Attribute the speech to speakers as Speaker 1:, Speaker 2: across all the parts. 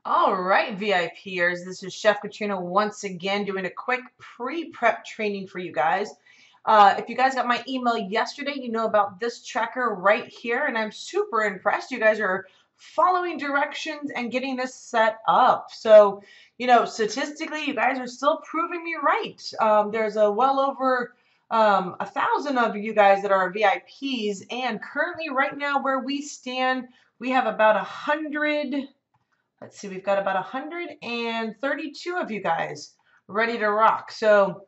Speaker 1: All right, VIPers, this is Chef Katrina once again doing a quick pre-prep training for you guys. If you guys got my email yesterday, you know about this tracker right here, and I'm super impressed. You guys are following directions and getting this set up. So, statistically, you guys are still proving me right. There's a well over 1,000 of you guys that are VIPs, and currently, right now, where we stand, we have about 100. Let's see, we've got about 132 of you guys ready to rock. So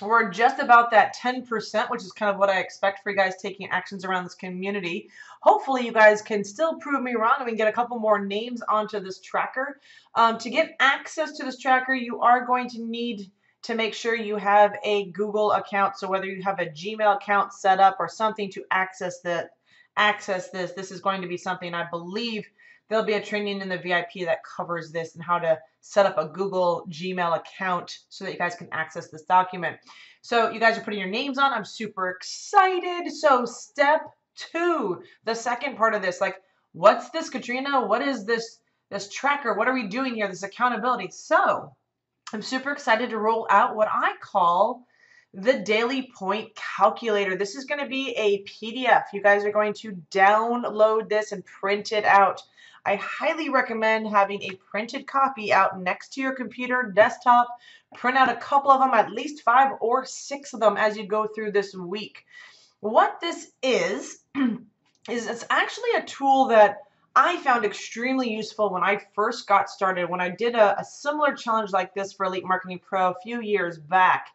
Speaker 1: we're just about that 10%, which is kind of what I expect for you guys taking actions around this community. Hopefully you guys can still prove me wrong and we can get a couple more names onto this tracker. To get access to this tracker, you are going to need to make sure you have a Google account. So whether you have a Gmail account set up or something to access this is going to be something I believe there'll be a training in the VIP that covers this and how to set up a Google Gmail account so that you guys can access this document. So you guys are putting your names on. I'm super excited. So step 2, the second part of this, like, what's this, Katrina? What is this tracker? What are we doing here? This accountability. So I'm super excited to roll out what I call the Daily Point Calculator. This is going to be a PDF. You guys are going to download this and print it out. I highly recommend having a printed copy out next to your computer, desktop. Print out a couple of them, at least 5 or 6 of them as you go through this week. What this is it's actually a tool that I found extremely useful when I first got started, when I did a similar challenge like this for Elite Marketing Pro a few years back.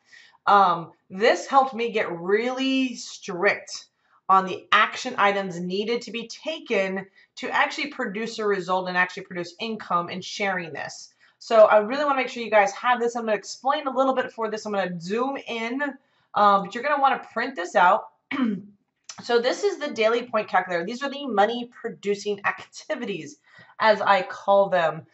Speaker 1: This helped me get really strict on the action items needed to be taken to actually produce a result and actually produce income in sharing this. So I really want to make sure you guys have this. I'm going to explain a little bit for this. I'm going to zoom in, but you're going to want to print this out. So this is the Daily Point Calculator. These are the money producing activities, as I call them.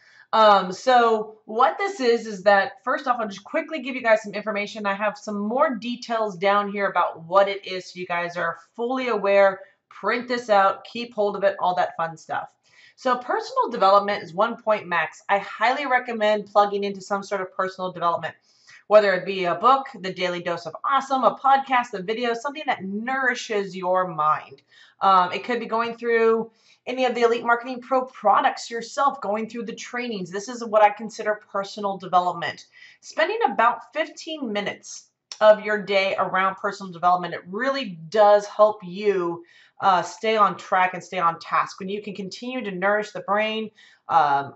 Speaker 1: So what this is that first off, I'll just quickly give you guys some information. I have some more details down here about what it is so you guys are fully aware. Print this out, keep hold of it, all that fun stuff. So personal development is 1 point max. I highly recommend plugging into some sort of personal development, whether it be a book, the Daily Dose of Awesome, a podcast, a video, something that nourishes your mind. It could be going through any of the Elite Marketing Pro products yourself, going through the trainings. This is what I consider personal development. Spending about 15 minutes of your day around personal development, it really does help you stay on track and stay on task. When you can continue to nourish the brain,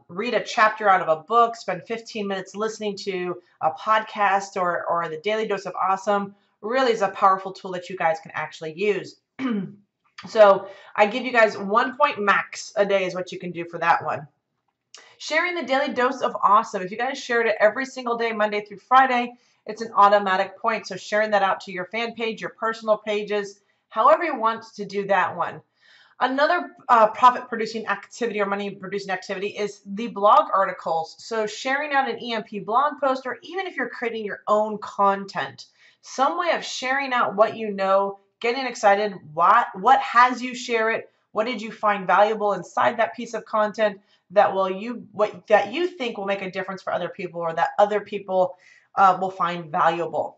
Speaker 1: read a chapter out of a book, spend 15 minutes listening to a podcast or the Daily Dose of Awesome, really is a powerful tool that you guys can actually use. So I give you guys 1 point max a day is what you can do for that one. Sharing the Daily Dose of Awesome. If you guys shared it every single day, Monday through Friday, it's an automatic point. So sharing that out to your fan page, your personal pages, however you want to do that one. Another profit-producing activity or money-producing activity is the blog articles. So sharing out an EMP blog post, or even if you're creating your own content, some way of sharing out what you know, getting excited, what has you share it, what did you find valuable inside that piece of content that you think will make a difference for other people or that other people will find valuable.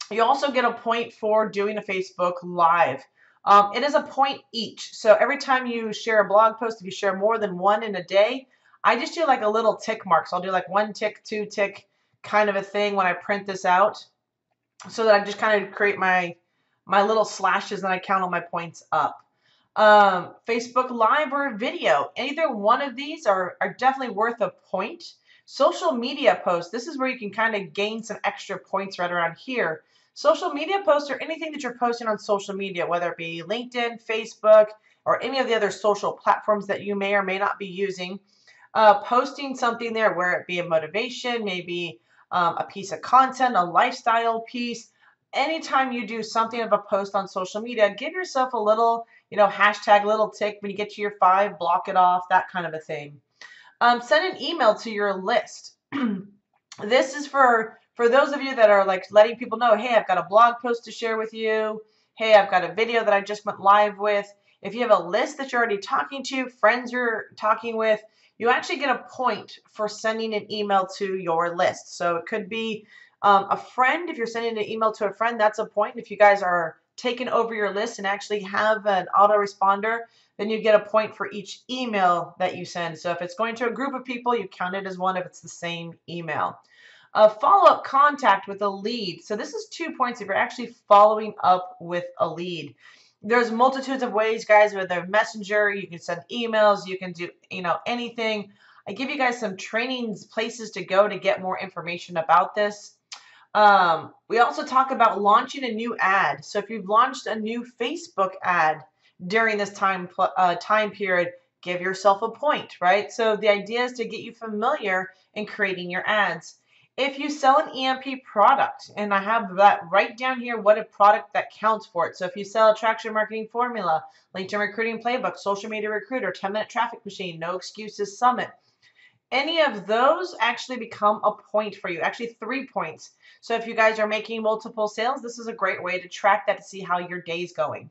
Speaker 1: You also get a point for doing a Facebook Live. It is a point each. So every time you share a blog post, if you share more than one in a day, I just do like a little tick mark. So I'll do like 1 tick, 2 tick kind of a thing when I print this out, so that I just kind of create my little slashes and I count all my points up. Facebook Live or video, either one of these are definitely worth a point. Social media posts, this is where you can kind of gain some extra points right around here. Social media posts are anything that you're posting on social media, whether it be LinkedIn, Facebook, or any of the other social platforms that you may or may not be using. Posting something there, where it be a motivation, maybe a piece of content, a lifestyle piece. Anytime you do something of a post on social media, give yourself a little, hashtag little tick. When you get to your 5, block it off, that kind of a thing. Send an email to your list. This is for those of you that are like letting people know, hey, I've got a blog post to share with you. Hey, I've got a video that I just went live with. If you have a list that you're already talking to, friends you're talking with, you actually get a point for sending an email to your list. So it could be a friend. If you're sending an email to a friend, that's a point. If you guys are taking over your list and actually have an autoresponder, then you get a point for each email that you send. So if it's going to a group of people, you count it as one if it's the same email. A follow-up contact with a lead. So this is 2 points if you're actually following up with a lead. There's multitudes of ways, guys, whether messenger, you can send emails, you can do, anything. I give you guys some trainings, places to go to get more information about this. We also talk about launching a new ad. So if you've launched a new Facebook ad during this time period, give yourself a point, right? So the idea is to get you familiar in creating your ads. If you sell an EMP product, and I have that right down here, what a product that counts for it. So if you sell a traction marketing formula, LinkedIn recruiting playbook, social media recruiter, 10-minute traffic machine, no excuses summit, any of those actually become a point for you, actually 3 points. So if you guys are making multiple sales, this is a great way to track that to see how your day's going.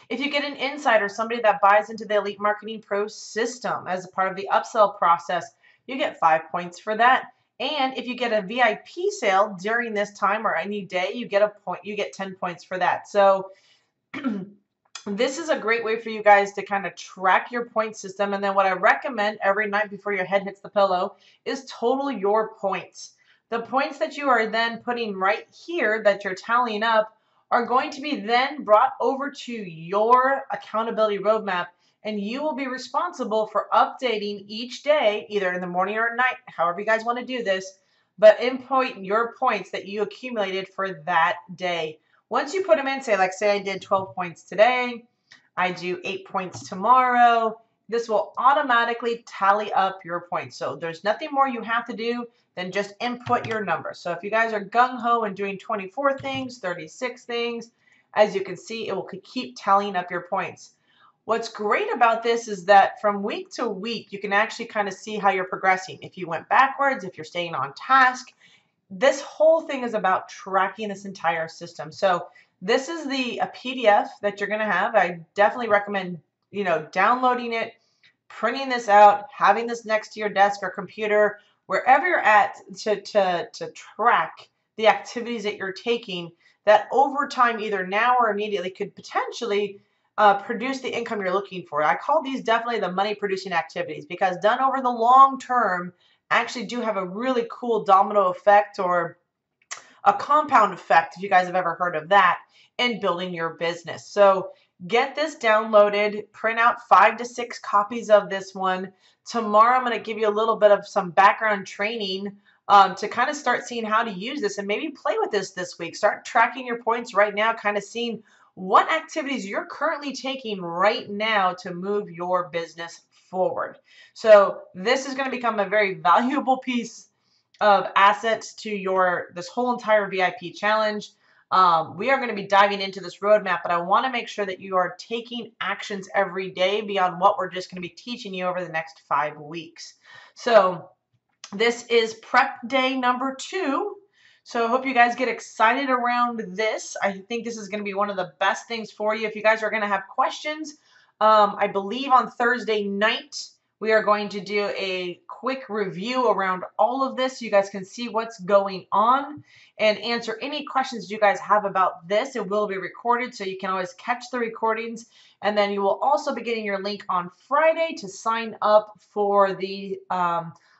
Speaker 1: If you get an insider, somebody that buys into the Elite Marketing Pro system as a part of the upsell process, you get 5 points for that. And if you get a VIP sale during this time or any day, you get a point. You get 10 points for that. So this is a great way for you guys to kind of track your point system. And then what I recommend every night before your head hits the pillow is total your points. The points that you are then putting right here that you're tallying up are going to be then brought over to your accountability roadmap, and you will be responsible for updating each day, either in the morning or at night, however you guys want to do this, but input your points that you accumulated for that day. Once you put them in, say I did 12 points today, I do 8 points tomorrow, this will automatically tally up your points. So there's nothing more you have to do than just input your number. So if you guys are gung-ho and doing 24 things, 36 things, as you can see, it will keep tallying up your points. What's great about this is that from week to week, you can actually kind of see how you're progressing. If you went backwards, if you're staying on task, this whole thing is about tracking this entire system. So this is a PDF that you're going to have. I definitely recommend, downloading it, printing this out, having this next to your desk or computer, wherever you're at, to track the activities that you're taking that over time, either now or immediately, could potentially produce the income you're looking for. I call these definitely the money producing activities, because done over the long term actually do have a really cool domino effect, or a compound effect, if you guys have ever heard of that, in building your business. So get this downloaded, print out 5 to 6 copies of this one. Tomorrow I'm going to give you a little bit of some background training to kind of start seeing how to use this and maybe play with this week. Start tracking your points right now, kind of seeing what activities you're currently taking right now to move your business forward. So this is going to become a very valuable piece of assets to this whole entire VIP challenge. We are going to be diving into this roadmap, but I want to make sure that you are taking actions every day beyond what we're just going to be teaching you over the next 5 weeks. So this is prep day number 2. So I hope you guys get excited around this. I think this is going to be one of the best things for you. If you guys are going to have questions, I believe on Thursday night, we are going to do a quick review around all of this so you guys can see what's going on and answer any questions you guys have about this. It will be recorded, so you can always catch the recordings. And then you will also be getting your link on Friday to sign up for the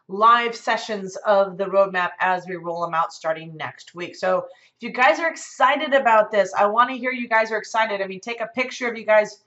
Speaker 1: live sessions of the roadmap as we roll them out starting next week. So if you guys are excited about this, I want to hear you guys are excited. I mean, take a picture of you guys,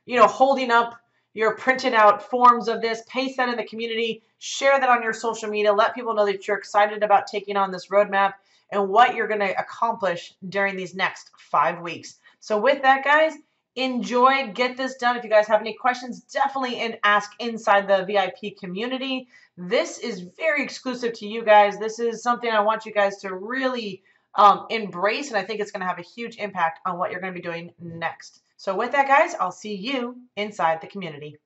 Speaker 1: holding up your printed out forms of this, paste that in the community, share that on your social media, let people know that you're excited about taking on this roadmap and what you're going to accomplish during these next 5 weeks. So with that, guys, enjoy, get this done. If you guys have any questions, definitely ask inside the VIP community. This is very exclusive to you guys. This is something I want you guys to really embrace, and I think it's going to have a huge impact on what you're going to be doing next. So with that, guys, I'll see you inside the community.